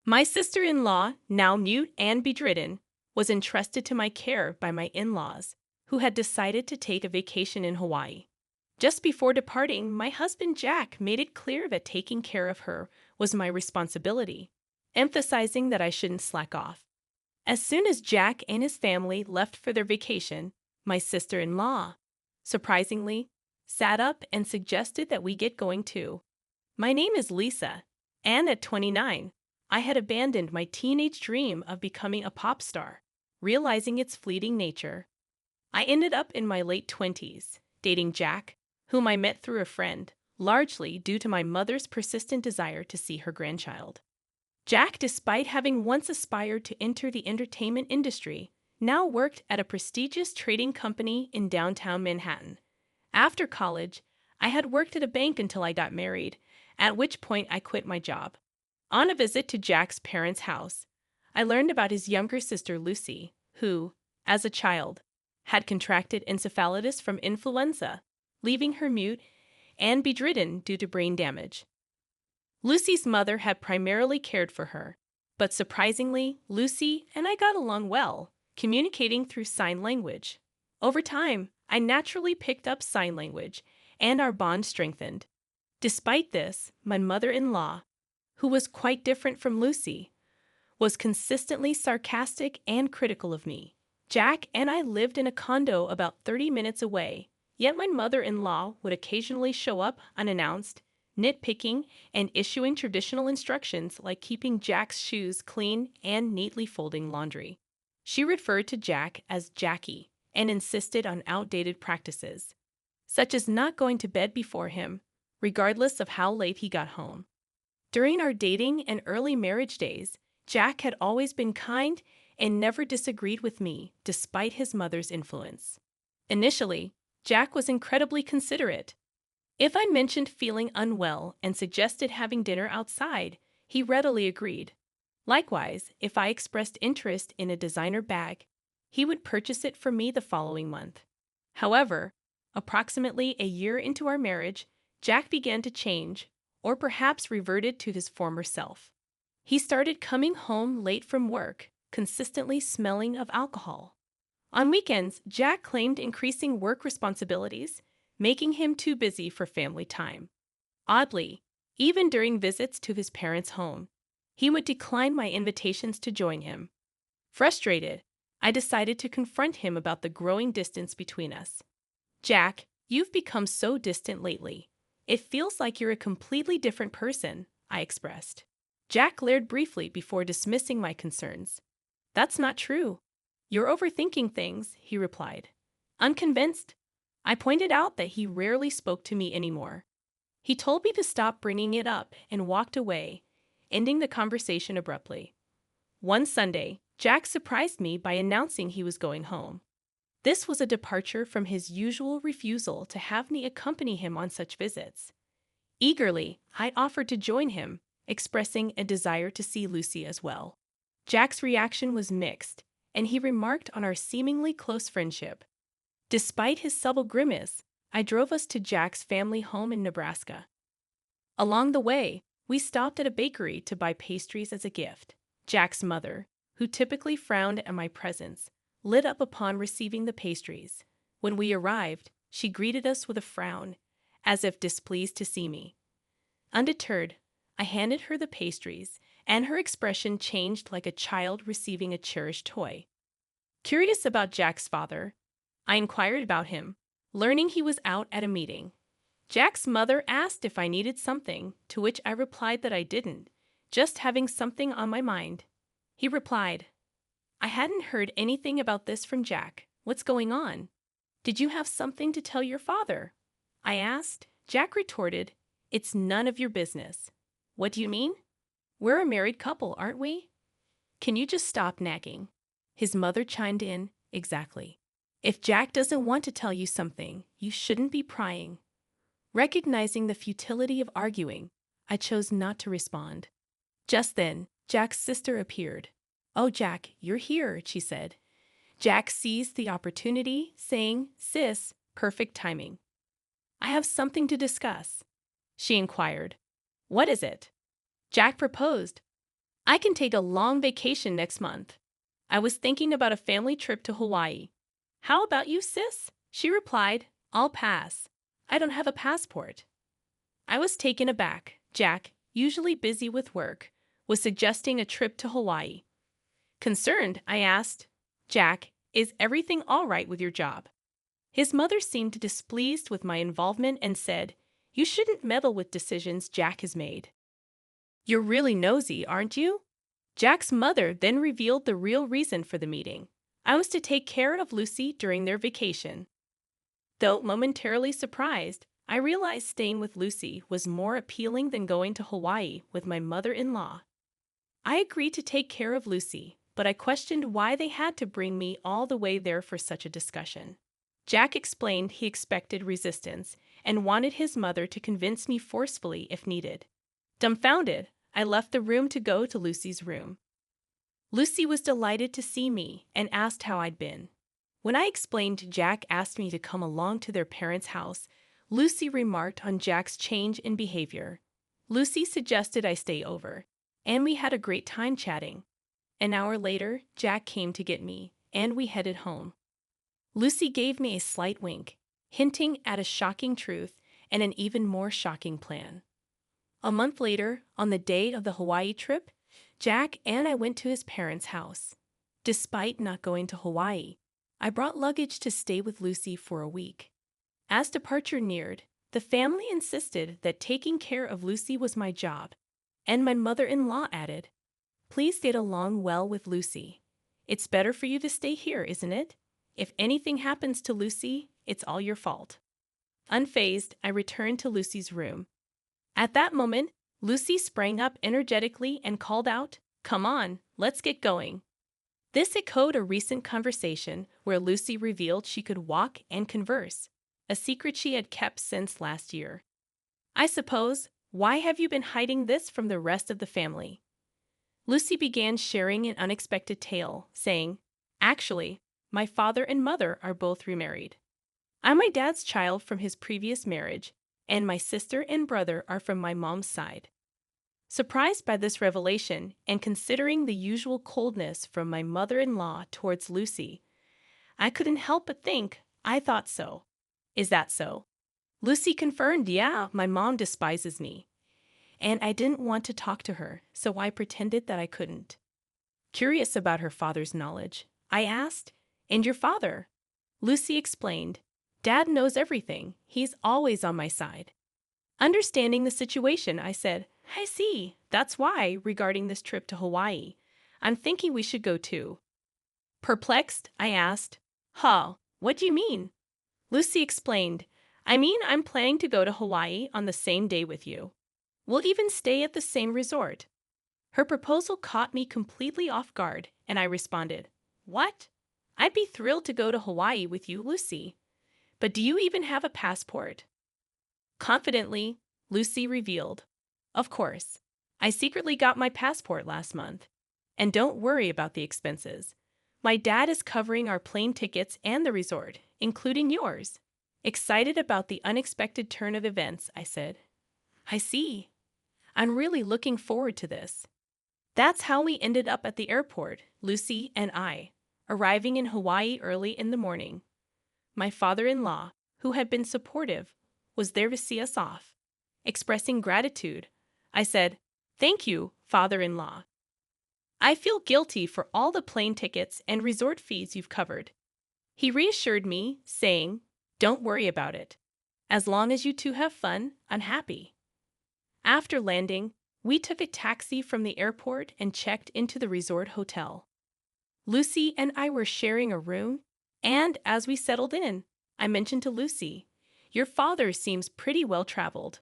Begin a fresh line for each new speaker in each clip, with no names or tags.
My sister-in-law, now mute and bedridden, was entrusted to my care by my in-laws, who had decided to take a vacation in Hawaii. Just before departing, my husband Jack made it clear that taking care of her was my responsibility, emphasizing that I shouldn't slack off. As soon as Jack and his family left for their vacation, my sister-in-law, surprisingly, sat up and suggested that we get going too. My name is Lisa, and at 29, I had abandoned my teenage dream of becoming a pop star, realizing its fleeting nature. I ended up in my late 20s, dating Jack, whom I met through a friend, largely due to my mother's persistent desire to see her grandchild. Jack, despite having once aspired to enter the entertainment industry, now worked at a prestigious trading company in downtown Manhattan. After college, I had worked at a bank until I got married, at which point I quit my job. On a visit to Jack's parents' house, I learned about his younger sister Lucy, who, as a child, had contracted encephalitis from influenza, leaving her mute and bedridden due to brain damage. Lucy's mother had primarily cared for her, but surprisingly, Lucy and I got along well, communicating through sign language. Over time, I naturally picked up sign language, and our bond strengthened. Despite this, my mother-in-law, who was quite different from Lucy, was consistently sarcastic and critical of me. Jack and I lived in a condo about 30 minutes away, yet my mother-in-law would occasionally show up unannounced, nitpicking and issuing traditional instructions like keeping Jack's shoes clean and neatly folding laundry. She referred to Jack as Jackie and insisted on outdated practices, such as not going to bed before him, regardless of how late he got home. During our dating and early marriage days, Jack had always been kind and never disagreed with me, despite his mother's influence. Initially, Jack was incredibly considerate. If I mentioned feeling unwell and suggested having dinner outside, he readily agreed. Likewise, if I expressed interest in a designer bag, he would purchase it for me the following month. However, approximately a year into our marriage, Jack began to change, or perhaps reverted to his former self. He started coming home late from work, consistently smelling of alcohol. On weekends, Jack claimed increasing work responsibilities, making him too busy for family time. Oddly, even during visits to his parents' home, he would decline my invitations to join him. Frustrated, I decided to confront him about the growing distance between us. Jack, you've become so distant lately. It feels like you're a completely different person, I expressed. Jack glared briefly before dismissing my concerns. That's not true. You're overthinking things, he replied. Unconvinced, I pointed out that he rarely spoke to me anymore. He told me to stop bringing it up and walked away, ending the conversation abruptly. One Sunday, Jack surprised me by announcing he was going home. This was a departure from his usual refusal to have me accompany him on such visits. Eagerly, I offered to join him, expressing a desire to see Lucy as well. Jack's reaction was mixed, and he remarked on our seemingly close friendship. Despite his subtle grimace, I drove us to Jack's family home in Nebraska. Along the way, we stopped at a bakery to buy pastries as a gift. Jack's mother, who typically frowned at my presence, lit up upon receiving the pastries. When we arrived, she greeted us with a frown, as if displeased to see me. Undeterred, I handed her the pastries, and her expression changed like a child receiving a cherished toy. Curious about Jack's father, I inquired about him, learning he was out at a meeting. Jack's mother asked if I needed something, to which I replied that I didn't, just having something on my mind. He replied, I hadn't heard anything about this from Jack. What's going on? Did you have something to tell your father? I asked. Jack retorted, It's none of your business. What do you mean? We're a married couple, aren't we? Can you just stop nagging? His mother chimed in, Exactly. If Jack doesn't want to tell you something, you shouldn't be prying. Recognizing the futility of arguing, I chose not to respond. Just then, Jack's sister appeared. Oh, Jack, you're here, she said. Jack seized the opportunity, saying, Sis, perfect timing. I have something to discuss. She inquired. What is it? Jack proposed. I can take a long vacation next month. I was thinking about a family trip to Hawaii. How about you, sis? She replied, I'll pass. I don't have a passport. I was taken aback. Jack, usually busy with work, was suggesting a trip to Hawaii. Concerned, I asked, Jack, is everything all right with your job? His mother seemed displeased with my involvement and said, You shouldn't meddle with decisions Jack has made. You're really nosy, aren't you? Jack's mother then revealed the real reason for the meeting. I was to take care of Lucy during their vacation. Though momentarily surprised, I realized staying with Lucy was more appealing than going to Hawaii with my mother-in-law. I agreed to take care of Lucy, but I questioned why they had to bring me all the way there for such a discussion. Jack explained he expected resistance and wanted his mother to convince me forcefully if needed. Dumbfounded, I left the room to go to Lucy's room. Lucy was delighted to see me and asked how I'd been. When I explained Jack asked me to come along to their parents' house, Lucy remarked on Jack's change in behavior. Lucy suggested I stay over, and we had a great time chatting. An hour later, Jack came to get me, and we headed home. Lucy gave me a slight wink, hinting at a shocking truth and an even more shocking plan. A month later, on the day of the Hawaii trip, Jack and I went to his parents' house. Despite not going to Hawaii, I brought luggage to stay with Lucy for a week. As departure neared, the family insisted that taking care of Lucy was my job, and my mother-in-law added, Please get along well with Lucy. It's better for you to stay here, isn't it? If anything happens to Lucy, it's all your fault. Unfazed, I returned to Lucy's room. At that moment, Lucy sprang up energetically and called out, Come on, let's get going. This echoed a recent conversation where Lucy revealed she could walk and converse, a secret she had kept since last year. I suppose, why have you been hiding this from the rest of the family? Lucy began sharing an unexpected tale, saying, Actually, my father and mother are both remarried. I'm my dad's child from his previous marriage, and my sister and brother are from my mom's side. Surprised by this revelation, and considering the usual coldness from my mother-in-law towards Lucy, I couldn't help but think, I thought so. Is that so? Lucy confirmed, Yeah, my mom despises me. And I didn't want to talk to her, so I pretended that I couldn't. Curious about her father's knowledge, I asked, And your father? Lucy explained, Dad knows everything. He's always on my side. Understanding the situation, I said, I see. That's why, regarding this trip to Hawaii, I'm thinking we should go too. Perplexed, I asked, what do you mean? Lucy explained, I mean I'm planning to go to Hawaii on the same day with you. We'll even stay at the same resort. Her proposal caught me completely off guard, and I responded, What? I'd be thrilled to go to Hawaii with you, Lucy. But do you even have a passport? Confidently, Lucy revealed, Of course. I secretly got my passport last month. And don't worry about the expenses. My dad is covering our plane tickets and the resort, including yours. Excited about the unexpected turn of events, I said. I see. I'm really looking forward to this. That's how we ended up at the airport, Lucy and I, arriving in Hawaii early in the morning. My father-in-law, who had been supportive, was there to see us off. Expressing gratitude, I said, Thank you, father-in-law. I feel guilty for all the plane tickets and resort fees you've covered. He reassured me, saying, Don't worry about it. As long as you two have fun, I'm happy. After landing, we took a taxi from the airport and checked into the resort hotel. Lucy and I were sharing a room, and as we settled in, I mentioned to Lucy, Your father seems pretty well traveled.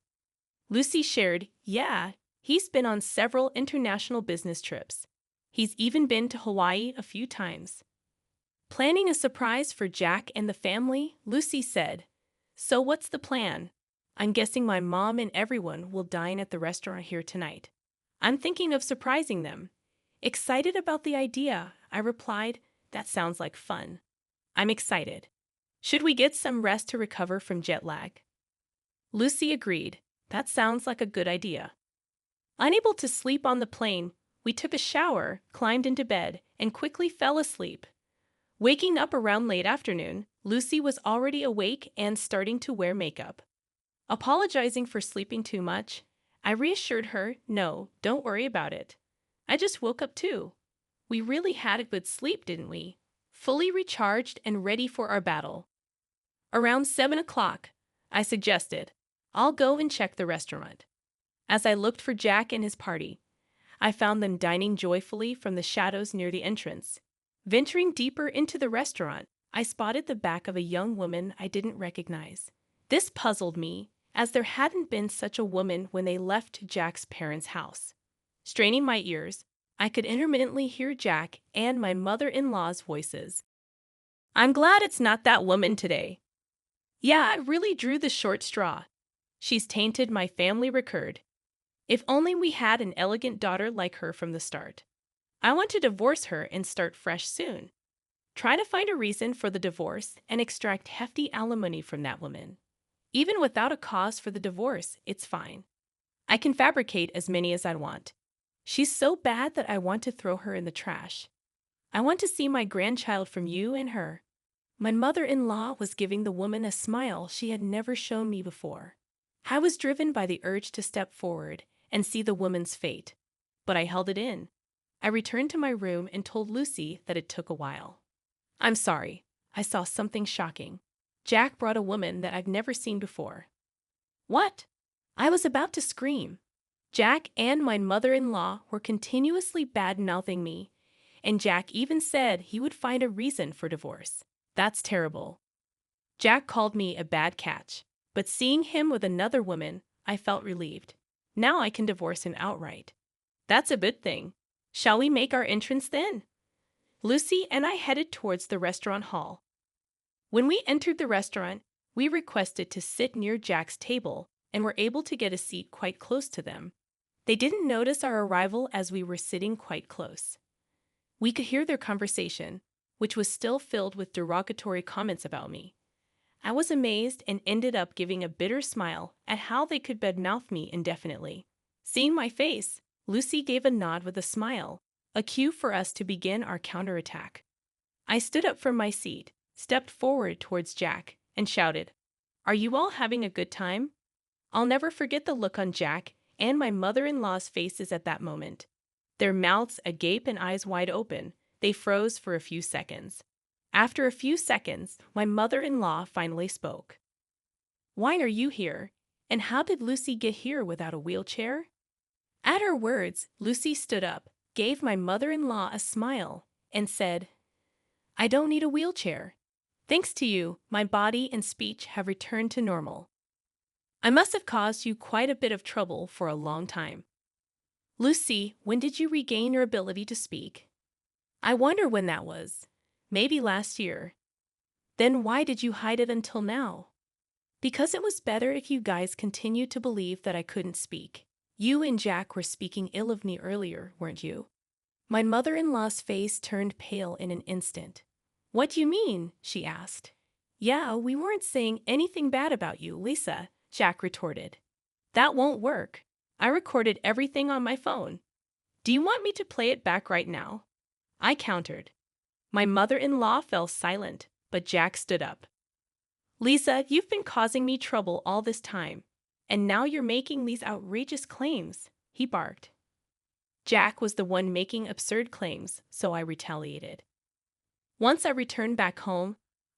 Lucy shared, Yeah, he's been on several international business trips. He's even been to Hawaii a few times. Planning a surprise for Jack and the family, Lucy said, So what's the plan? I'm guessing my mom and everyone will dine at the restaurant here tonight. I'm thinking of surprising them. Excited about the idea, I replied, That sounds like fun. I'm excited. Should we get some rest to recover from jet lag? Lucy agreed. That sounds like a good idea. Unable to sleep on the plane, We took a shower, climbed into bed, and quickly fell asleep. Waking up around late afternoon, Lucy was already awake and starting to wear makeup. Apologizing for sleeping too much, I reassured her, "No, don't worry about it. I just woke up too. We really had a good sleep, didn't we?" Fully recharged and ready for our battle. Around 7 o'clock, I suggested, "I'll go and check the restaurant." As I looked for Jack and his party, I found them dining joyfully from the shadows near the entrance. Venturing deeper into the restaurant, I spotted the back of a young woman I didn't recognize. This puzzled me, as there hadn't been such a woman when they left Jack's parents' house. Straining my ears, I could intermittently hear Jack and my mother-in-law's voices. "I'm glad it's not that woman today." "Yeah, I really drew the short straw. She's tainted my family record. If only we had an elegant daughter like her from the start. I want to divorce her and start fresh soon. Try to find a reason for the divorce and extract hefty alimony from that woman. Even without a cause for the divorce, it's fine. I can fabricate as many as I want. She's so bad that I want to throw her in the trash. I want to see my grandchild from you and her." My mother-in-law was giving the woman a smile she had never shown me before. I was driven by the urge to step forward and see the woman's fate, but I held it in. I returned to my room and told Lucy that it took a while. "I'm sorry. I saw something shocking. Jack brought a woman that I've never seen before." "What?" I was about to scream. Jack and my mother-in-law were continuously bad-mouthing me, and Jack even said he would find a reason for divorce. That's terrible. Jack called me a bad catch, but seeing him with another woman, I felt relieved. Now I can divorce him outright. That's a good thing. Shall we make our entrance then? Lucy and I headed towards the restaurant hall. When we entered the restaurant, we requested to sit near Jack's table and were able to get a seat quite close to them. They didn't notice our arrival as we were sitting quite close. We could hear their conversation, which was still filled with derogatory comments about me. I was amazed and ended up giving a bitter smile at how they could badmouth me indefinitely. Seeing my face, Lucy gave a nod with a smile, a cue for us to begin our counterattack. I stood up from my seat, stepped forward towards Jack, and shouted, "Are you all having a good time?" I'll never forget the look on Jack and my mother-in-law's faces at that moment. Their mouths agape and eyes wide open, they froze for a few seconds. After a few seconds, my mother-in-law finally spoke. "Why are you here? And how did Lucy get here without a wheelchair?" At her words, Lucy stood up, gave my mother-in-law a smile, and said, "I don't need a wheelchair. Thanks to you, my body and speech have returned to normal. I must have caused you quite a bit of trouble for a long time. Lucy, when did you regain your ability to speak?" "I wonder when that was. Maybe last year." "Then why did you hide it until now?" "Because it was better if you guys continued to believe that I couldn't speak. You and Jack were speaking ill of me earlier, weren't you?" My mother-in-law's face turned pale in an instant. "What do you mean?" she asked. "Yeah, we weren't saying anything bad about you, Lisa," Jack retorted. "That won't work. I recorded everything on my phone. Do you want me to play it back right now?" I countered. My mother-in-law fell silent, but Jack stood up. "Lisa, you've been causing me trouble all this time, and now you're making these outrageous claims," he barked. Jack was the one making absurd claims, so I retaliated. "Once I return back home,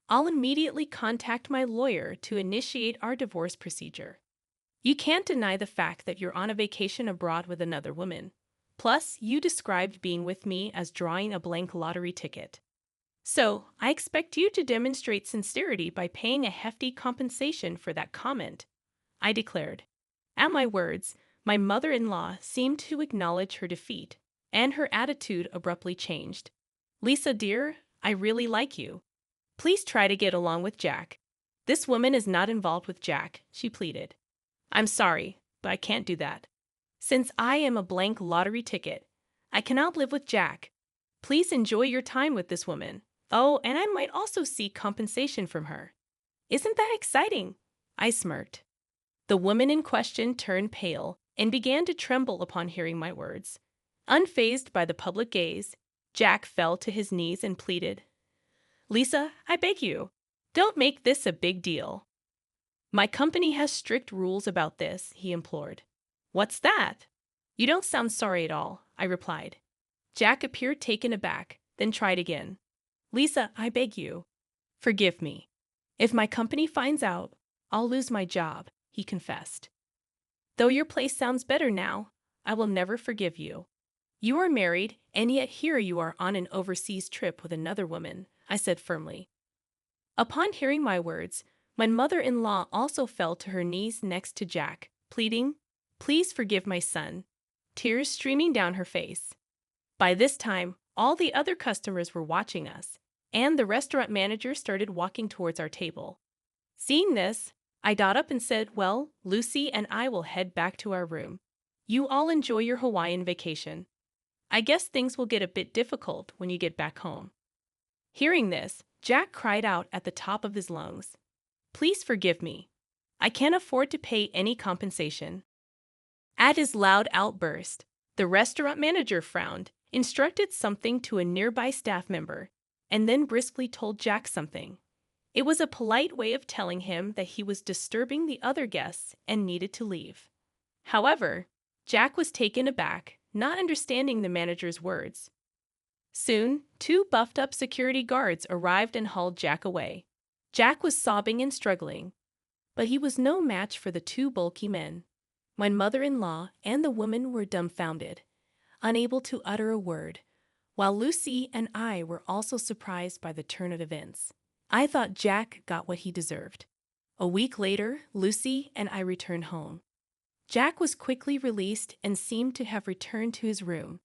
I'll immediately contact my lawyer to initiate our divorce procedure. You can't deny the fact that you're on a vacation abroad with another woman. Plus, you described being with me as drawing a blank lottery ticket. So, I expect you to demonstrate sincerity by paying a hefty compensation for that comment," I declared. At my words, my mother-in-law seemed to acknowledge her defeat, and her attitude abruptly changed. "Lisa, dear, I really like you. Please try to get along with Jack. This woman is not involved with Jack," she pleaded. "I'm sorry, but I can't do that. Since I am a blank lottery ticket, I cannot live with Jack. Please enjoy your time with this woman. Oh, and I might also seek compensation from her." "Isn't that exciting?" I smirked. The woman in question turned pale and began to tremble upon hearing my words. Unfazed by the public gaze, Jack fell to his knees and pleaded, "Lisa, I beg you, don't make this a big deal." "My company has strict rules about this," he implored. "What's that?" "You don't sound sorry at all," I replied. Jack appeared taken aback, then tried again. "Lisa, I beg you, forgive me. If my company finds out, I'll lose my job," he confessed. "Though your place sounds better now, I will never forgive you. You are married, and yet here you are on an overseas trip with another woman," I said firmly. Upon hearing my words, my mother-in-law also fell to her knees next to Jack, pleading, "Please forgive my son," tears streaming down her face. By this time, all the other customers were watching us, and the restaurant manager started walking towards our table. Seeing this, I got up and said, "Well, Lucy and I will head back to our room. You all enjoy your Hawaiian vacation. I guess things will get a bit difficult when you get back home." Hearing this, Jack cried out at the top of his lungs, "Please forgive me. I can't afford to pay any compensation." At his loud outburst, the restaurant manager frowned, instructed something to a nearby staff member, and then briskly told Jack something. It was a polite way of telling him that he was disturbing the other guests and needed to leave. However, Jack was taken aback, not understanding the manager's words. Soon, 2 buffed-up security guards arrived and hauled Jack away. Jack was sobbing and struggling, but he was no match for the 2 bulky men. My mother-in-law and the woman were dumbfounded, unable to utter a word, while Lucy and I were also surprised by the turn of events. I thought Jack got what he deserved. A week later, Lucy and I returned home. Jack was quickly released and seemed to have returned to his room.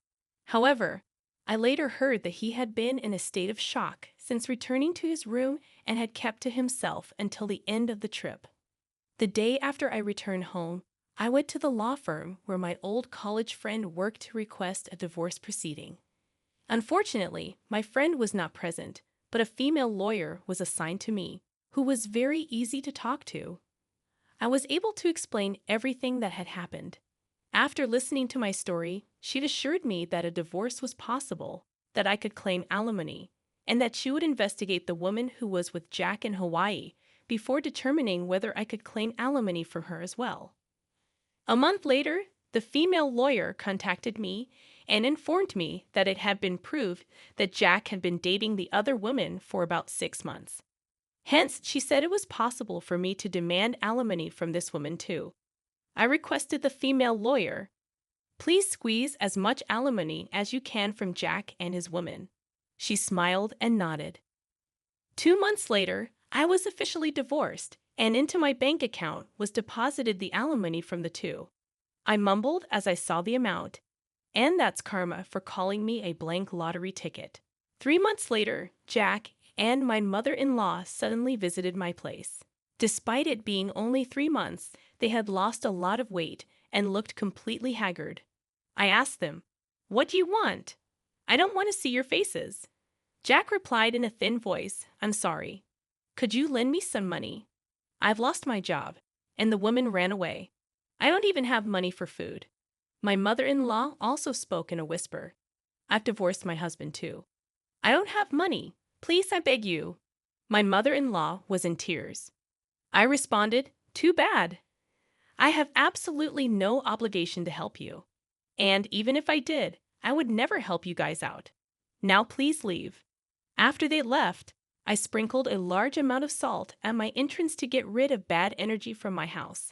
However, I later heard that he had been in a state of shock since returning to his room and had kept to himself until the end of the trip. The day after I returned home, I went to the law firm where my old college friend worked to request a divorce proceeding. Unfortunately, my friend was not present, but a female lawyer was assigned to me, who was very easy to talk to. I was able to explain everything that had happened. After listening to my story, she'd assured me that a divorce was possible, that I could claim alimony, and that she would investigate the woman who was with Jack in Hawaii before determining whether I could claim alimony from her as well. A month later, the female lawyer contacted me and informed me that it had been proved that Jack had been dating the other woman for about 6 months. Hence, she said it was possible for me to demand alimony from this woman too. I requested the female lawyer, "Please squeeze as much alimony as you can from Jack and his woman." She smiled and nodded. 2 months later, I was officially divorced, and into my bank account was deposited the alimony from the 2. I mumbled as I saw the amount, and that's karma for calling me a blank lottery ticket. 3 months later, Jack and my mother-in-law suddenly visited my place. Despite it being only 3 months, they had lost a lot of weight and looked completely haggard. I asked them, "What do you want? I don't want to see your faces." Jack replied in a thin voice, "I'm sorry. Could you lend me some money? I've lost my job," and the woman ran away. "I don't even have money for food." My mother-in-law also spoke in a whisper. "I've divorced my husband too. I don't have money. Please, I beg you." My mother-in-law was in tears. I responded, "Too bad. I have absolutely no obligation to help you. And even if I did, I would never help you guys out. Now please leave." After they left, I sprinkled a large amount of salt at my entrance to get rid of bad energy from my house.